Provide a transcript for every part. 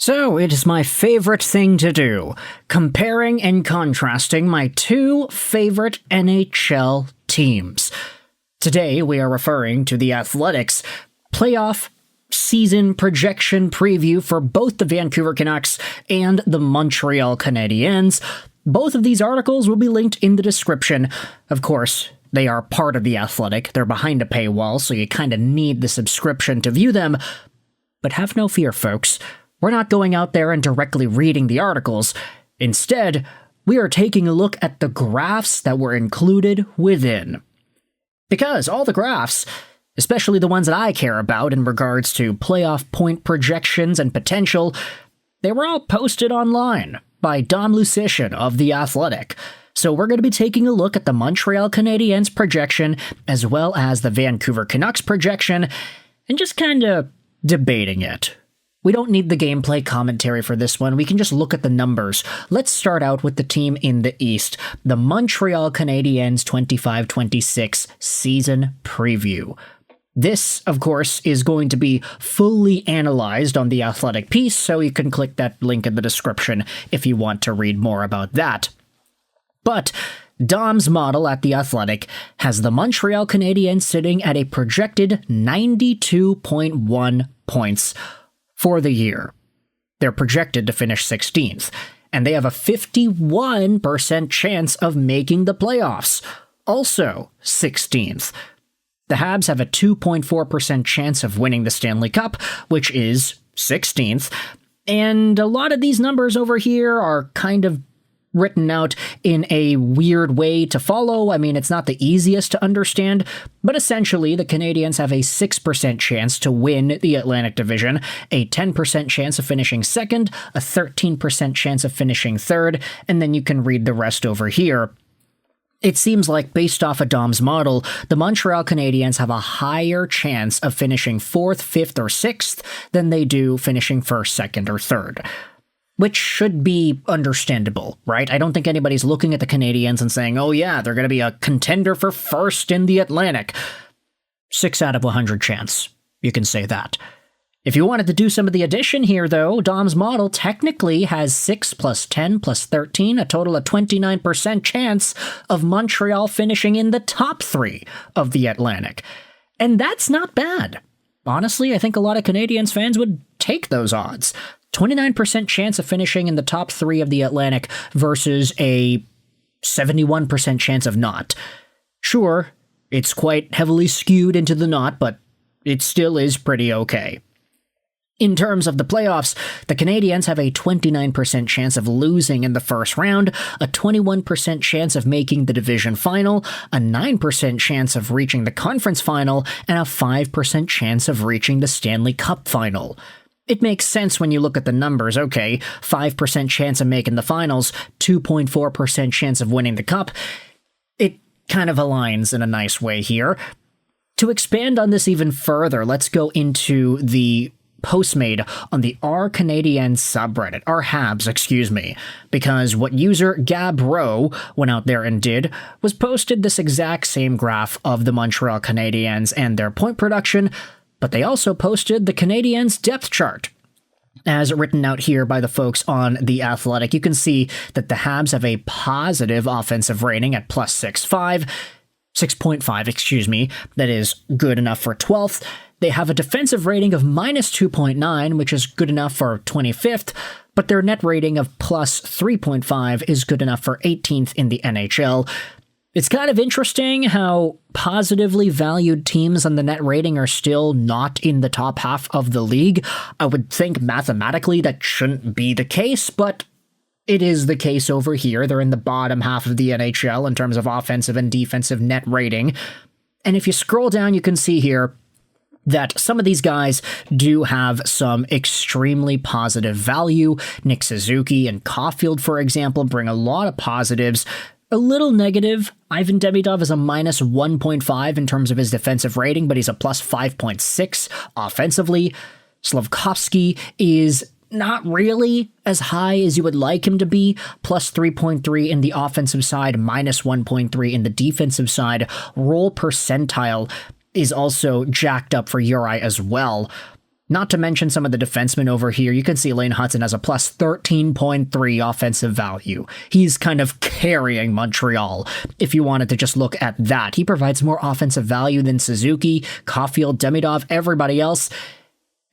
So, it is my favorite thing to do, comparing and contrasting my two favorite NHL teams. Today, we are referring to the Athletics' playoff season projection preview for both the Vancouver Canucks and the Montreal Canadiens. Both of these articles will be linked in the description. Of course, they are part of The Athletic. They're behind a paywall, so you kind of need the subscription to view them. But have no fear, folks. We're not going out there and directly reading the articles. Instead, we are taking a look at the graphs that were included within. Because all the graphs, especially the ones that I care about in regards to playoff point projections and potential, they were all posted online by Dom Lucian of The Athletic. So we're going to be taking a look at the Montreal Canadiens projection as well as the Vancouver Canucks projection and just kind of debating it. We don't need the gameplay commentary for this one. We can just look at the numbers. Let's start out with the team in the East, the Montreal Canadiens 25-26 season preview. This, of course, is going to be fully analyzed on the Athletic piece, so you can click that link in the description if you want to read more about that. But Dom's model at The Athletic has the Montreal Canadiens sitting at a projected 92.1 points for the year. They're projected to finish 16th, and they have a 51% chance of making the playoffs, also 16th. The Habs have a 2.4% chance of winning the Stanley Cup, which is 16th, and a lot of these numbers over here are kind of written out in a weird way to follow. I mean, it's not the easiest to understand, but essentially the Canadiens have a 6% chance to win the Atlantic Division, a 10% chance of finishing second, a 13% chance of finishing third, and then you can read the rest over here. It seems like, based off of Dom's model, the Montreal Canadiens have a higher chance of finishing 4th, 5th, or 6th than they do finishing 1st, 2nd, or 3rd. Which should be understandable, right? I don't think anybody's looking at the Canadiens and saying, oh yeah, they're going to be a contender for first in the Atlantic. 6 out of 100 chance. You can say that. If you wanted to do some of the addition here, though, Dom's model technically has 6 plus 10 plus 13, a total of 29% chance of Montreal finishing in the top 3 of the Atlantic. And that's not bad. Honestly, I think a lot of Canadiens fans would take those odds. 29% chance of finishing in the top 3 of the Atlantic versus a 71% chance of not. Sure, it's quite heavily skewed into the not, but it still is pretty okay. In terms of the playoffs, the Canadiens have a 29% chance of losing in the first round, a 21% chance of making the division final, a 9% chance of reaching the conference final, and a 5% chance of reaching the Stanley Cup final. It makes sense when you look at the numbers, okay, 5% chance of making the finals, 2.4% chance of winning the cup. It kind of aligns in a nice way here. To expand on this even further, let's go into the post made on the Our Canadiens subreddit, our Habs, excuse me, because what user Gabro went out there and did was posted this exact same graph of the Montreal Canadiens and their point production, but they also posted the Canadiens' depth chart. As written out here by the folks on The Athletic, you can see that the Habs have a positive offensive rating at plus 6.5, excuse me, that is good enough for 12th. They have a defensive rating of minus 2.9, which is good enough for 25th, but their net rating of plus 3.5 is good enough for 18th in the NHL. It's kind of interesting how positively valued teams on the net rating are still not in the top half of the league. I would think mathematically that shouldn't be the case, but it is the case over here. They're in the bottom half of the NHL in terms of offensive and defensive net rating. And if you scroll down, you can see here that some of these guys do have some extremely positive value. Nick Suzuki and Caulfield, for example, bring a lot of positives. A little negative, Ivan Demidov is a minus 1.5 in terms of his defensive rating, but he's a plus 5.6 offensively. Slavkovsky is not really as high as you would like him to be, plus 3.3 in the offensive side, minus 1.3 in the defensive side. Roll percentile is also jacked up for Uri as well. Not to mention some of the defensemen over here. You can see Lane Hudson has a plus 13.3 offensive value. He's kind of carrying Montreal, if you wanted to just look at that. He provides more offensive value than Suzuki, Caulfield, Demidov, everybody else.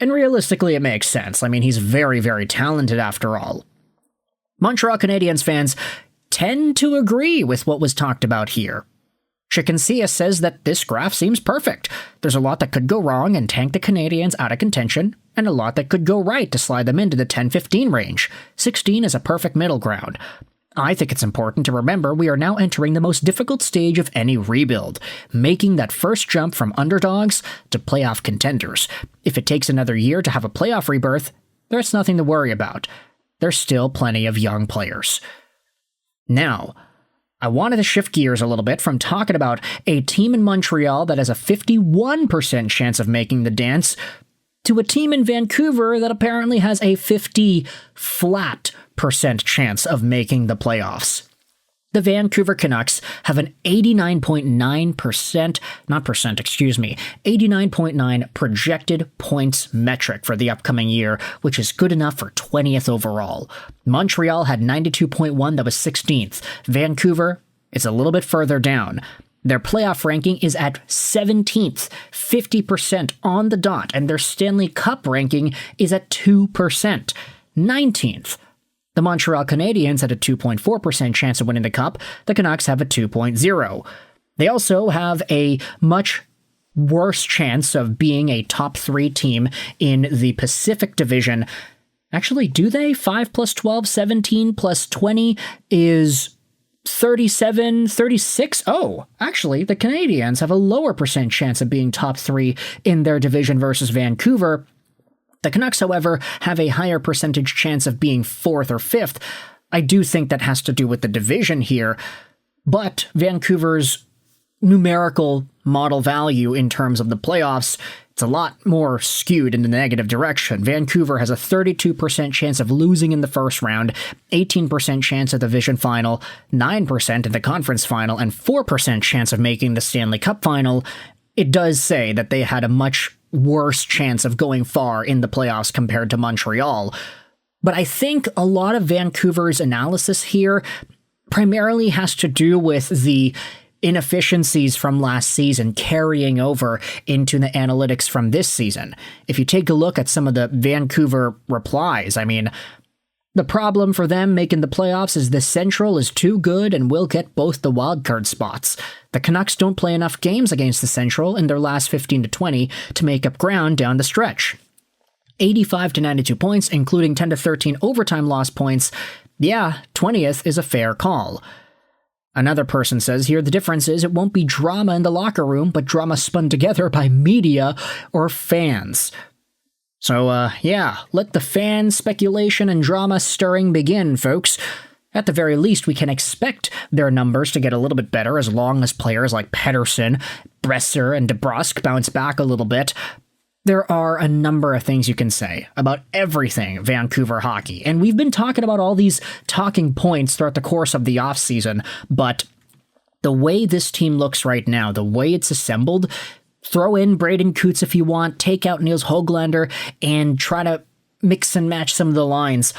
And realistically, it makes sense. I mean, he's very, very talented after all. Montreal Canadiens fans tend to agree with what was talked about here. Chicken-Sia says that this graph seems perfect. There's a lot that could go wrong and tank the Canadiens out of contention, and a lot that could go right to slide them into the 10-15 range. 16 is a perfect middle ground. I think it's important to remember we are now entering the most difficult stage of any rebuild, making that first jump from underdogs to playoff contenders. If it takes another year to have a playoff rebirth, there's nothing to worry about. There's still plenty of young players. Now, I wanted to shift gears a little bit from talking about a team in Montreal that has a 51% chance of making the dance to a team in Vancouver that apparently has a 50% chance of making the playoffs. The Vancouver Canucks have an 89.9 projected points metric for the upcoming year, which is good enough for 20th overall. Montreal had 92.1, that was 16th. Vancouver is a little bit further down. Their playoff ranking is at 17th, 50% on the dot, and their Stanley Cup ranking is at 2%, 19th. The Montreal Canadiens had a 2.4% chance of winning the Cup. The Canucks have a 2.0. They also have a much worse chance of being a top 3 team in the Pacific Division. Actually, do they? 5 plus 12, 17 plus 20 is 37, 36. Oh, actually, the Canadiens have a lower percent chance of being top 3 in their division versus Vancouver. The Canucks, however, have a higher percentage chance of being 4th or 5th. I do think that has to do with the division here, but Vancouver's numerical model value in terms of the playoffs, it's a lot more skewed in the negative direction. Vancouver has a 32% chance of losing in the first round, 18% chance at the division final, 9% in the conference final, and 4% chance of making the Stanley Cup final. It does say that they had a much worse chance of going far in the playoffs compared to Montreal. But I think a lot of Vancouver's analysis here primarily has to do with the inefficiencies from last season carrying over into the analytics from this season. If you take a look at some of the Vancouver replies, I mean, the problem for them making the playoffs is the Central is too good and will get both the wildcard spots. The Canucks don't play enough games against the Central in their last 15 to 20 to make up ground down the stretch. 85 to 92 points, including 10 to 13 overtime loss points. Yeah, 20th is a fair call. Another person says here the difference is it won't be drama in the locker room, but drama spun together by media or fans. So, yeah, let the fan speculation and drama stirring begin, folks. At the very least, we can expect their numbers to get a little bit better as long as players like Pettersson, Bresser, and DeBrusk bounce back a little bit. There are a number of things you can say about everything Vancouver hockey, and we've been talking about all these talking points throughout the course of the offseason, but the way this team looks right now, the way it's assembled, throw in Braden Coots if you want, take out Niels Höglander, and try to mix and match some of the lines.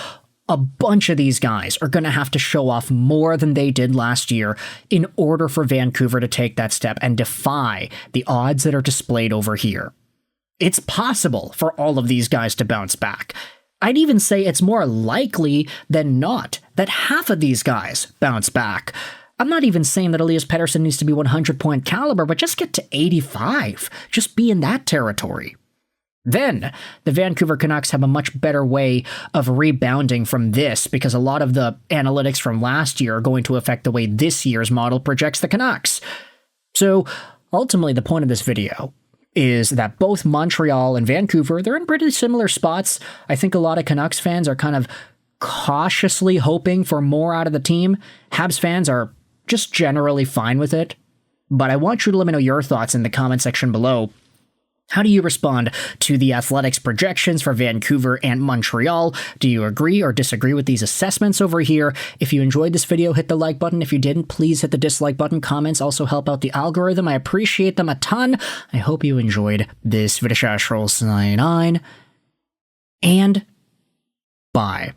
A bunch of these guys are going to have to show off more than they did last year in order for Vancouver to take that step and defy the odds that are displayed over here. It's possible for all of these guys to bounce back. I'd even say it's more likely than not that half of these guys bounce back. I'm not even saying that Elias Pettersson needs to be 100-point caliber, but just get to 85. Just be in that territory. Then, the Vancouver Canucks have a much better way of rebounding from this because a lot of the analytics from last year are going to affect the way this year's model projects the Canucks. So, ultimately, the point of this video is that both Montreal and Vancouver, they're in pretty similar spots. I think a lot of Canucks fans are kind of cautiously hoping for more out of the team. Habs fans are just generally fine with it. But I want you to let me know your thoughts in the comment section below. How do you respond to the Athletics projections for Vancouver and Montreal? Do you agree or disagree with these assessments over here? If you enjoyed this video, hit the like button. If you didn't, please hit the dislike button. Comments also help out the algorithm. I appreciate them a ton. I hope you enjoyed this video. 9 and bye.